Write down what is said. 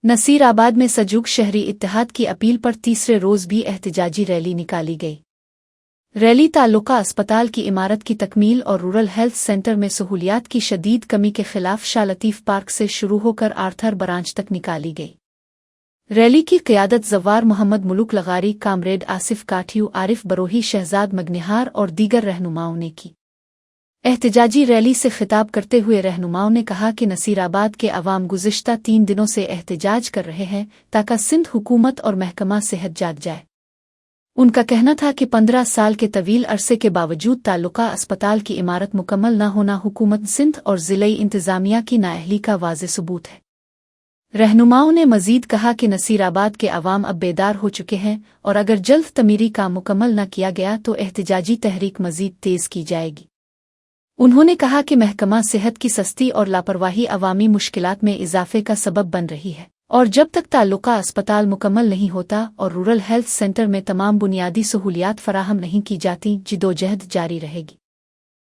نصیر آباد میں سجوک شہری اتحاد کی اپیل پر تیسرے روز بھی احتجاجی ریلی نکالی گئی۔ ریلی تعلقہ اسپتال کی عمارت کی تکمیل اور رورل ہیلتھ سینٹر میں سہولیات کی شدید کمی کے خلاف شاہ لطیف پارک سے شروع ہو کر آرتھر برانچ تک نکالی گئی۔ ریلی کی قیادت زوار محمد ملوک لغاری، کامریڈ آصف کاٹھیو، عارف بروہی، شہزاد مگنہار اور دیگر رہنماؤں نے کی۔ احتجاجی ریلی سے خطاب کرتے ہوئے رہنماؤں نے کہا کہ نصیر آباد کے عوام گزشتہ 3 دنوں سے احتجاج کر رہے ہیں تاکہ سندھ حکومت اور محکمہ صحت جاگ جائے۔ ان کا کہنا تھا کہ 15 سال کے طویل عرصے کے باوجود تعلقہ اسپتال کی عمارت مکمل نہ ہونا حکومت سندھ اور ضلعی انتظامیہ کی نااہلی کا واضح ثبوت ہے۔ رہنماؤں نے مزید کہا کہ نصیر آباد کے عوام اب بیدار ہو چکے ہیں اور اگر جلد تعمیری کام مکمل نہ کیا گیا تو احتجاجی تحریک مزید تیز کی جائے گی۔ انہوں نے کہا کہ محکمہ صحت کی سستی اور لاپرواہی عوامی مشکلات میں اضافے کا سبب بن رہی ہے، اور جب تک تعلقہ اسپتال مکمل نہیں ہوتا اور رورل ہیلتھ سینٹر میں تمام بنیادی سہولیات فراہم نہیں کی جاتی، جدوجہد جاری رہے گی۔